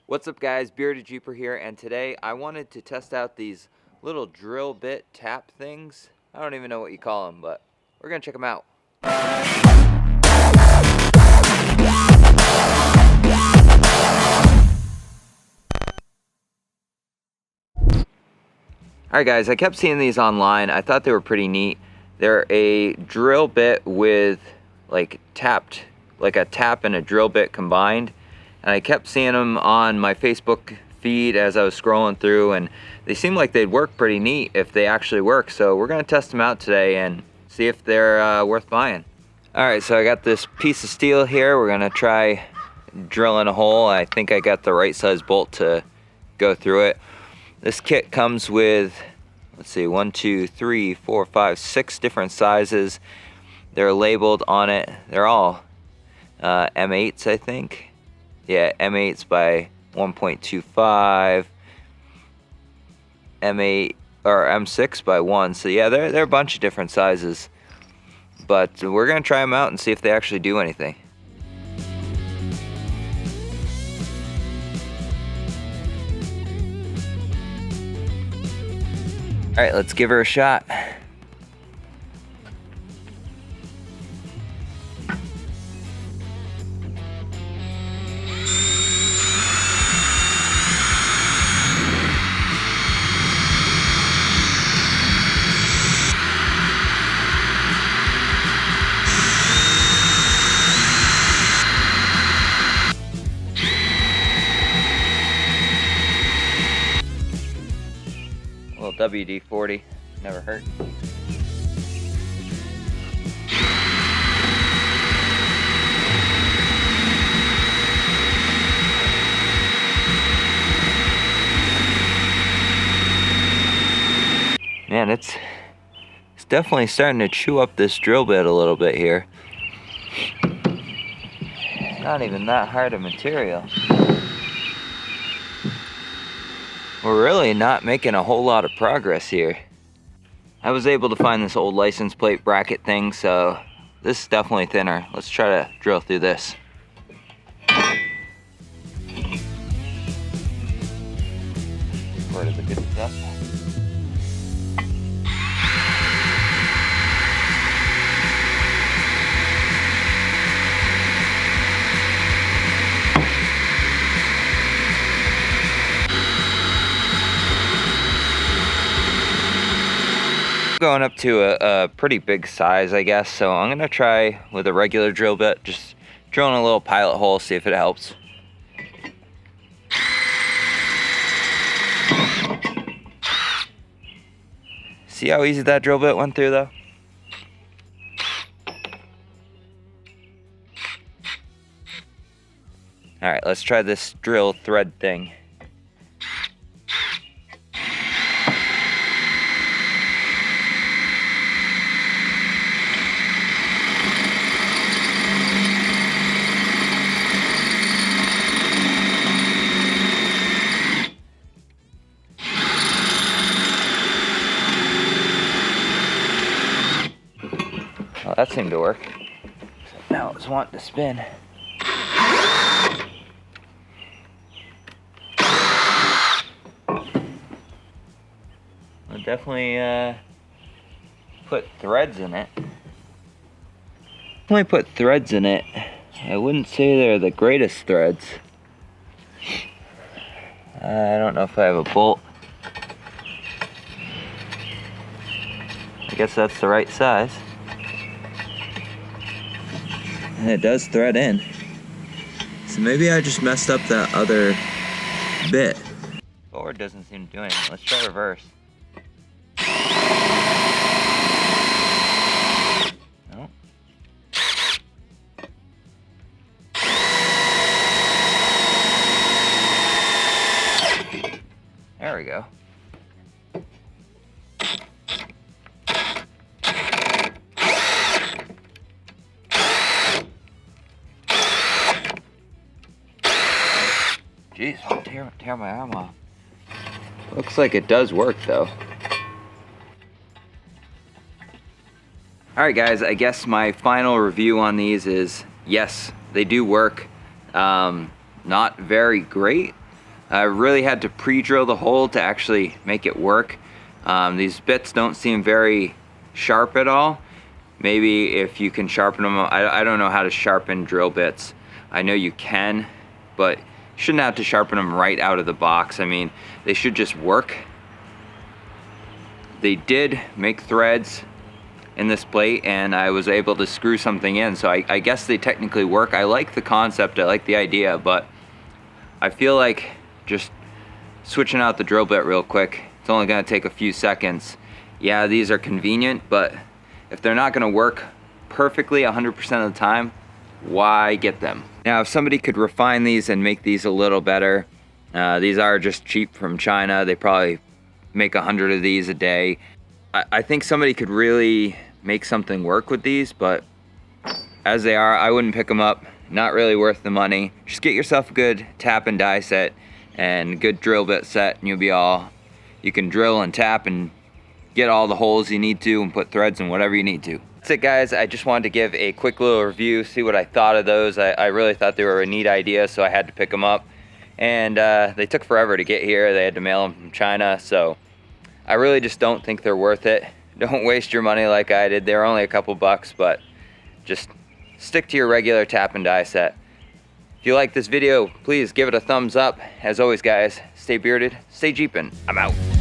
What's up guys, Bearded Jeeper here, and today I wanted to test out these little drill bit tap things. I don't even know what you call them, but we're gonna check them out. Alright guys, I kept seeing these online. I thought they were pretty neat. They're a drill bit with like a tap and a drill bit combined. And I kept seeing them on my Facebook feed as I was scrolling through, and they seemed like they'd work pretty neat if they actually work. So we're gonna test them out today and see if they're worth buying. Alright, so I got this piece of steel here. We're gonna try drilling a hole. I think I got the right size bolt to go through it. This kit comes with, let's see, 1, 2, 3, 4, 5, 6 different sizes. They're labeled on it. They're all M8s, I think. Yeah, M8s by 1.25, M8 or M6 by 1. So yeah, they're a bunch of different sizes. But we're gonna try them out and see if they actually do anything. All right, let's give her a shot. A little WD-40, never hurt. Man, it's definitely starting to chew up this drill bit a little bit here. Not even that hard of material. We're really not making a whole lot of progress here. I was able to find this old license plate bracket thing, so this is definitely thinner. Let's try to drill through this. Where is the good stuff? Going up to a pretty big size, I guess, so I'm gonna try with a regular drill bit, just drilling a little pilot hole, see if it helps. See how easy that drill bit went through though? Alright, let's try this drill thread thing. Well, that seemed to work. Now it's wanting to spin. I'll definitely put threads in it. I wouldn't say they're the greatest threads. I don't know if I have a bolt. I guess that's the right size. And it does thread in. So maybe I just messed up that other bit. Forward doesn't seem to do anything. Let's try reverse. No. There we go. Jeez, tear my arm off. Looks like it does work though. Alright guys, I guess my final review on these is yes, they do work. Not very great. I really had to pre-drill the hole to actually make it work. These bits don't seem very sharp at all. Maybe if you can sharpen them, I don't know how to sharpen drill bits. I know you can, but you shouldn't have to sharpen them right out of the box. I mean, they should just work. They did make threads in this plate, and I was able to screw something in, so I guess they technically work. I like the concept, I like the idea, but I feel like just switching out the drill bit real quick, it's only going to take a few seconds. Yeah, these are convenient, but if they're not going to work perfectly 100% of the time, why get them? Now, if somebody could refine these and make these a little better, these are just cheap from China. They probably make 100 of these a day. I think somebody could really make something work with these, but as they are, I wouldn't pick them up. Not really worth the money. Just get yourself a good tap and die set and good drill bit set, and you'll be all, you can drill and tap and get all the holes you need to and put threads in whatever you need to. That's it, guys. I just wanted to give a quick little review, see what I thought of those. I really thought they were a neat idea, so I had to pick them up. And they took forever to get here. They had to mail them from China, so I really just don't think they're worth it. Don't waste your money like I did. They're only a couple bucks, but just stick to your regular tap and die set. If you like this video, please give it a thumbs up. As always, guys, stay bearded, stay jeepin'. I'm out.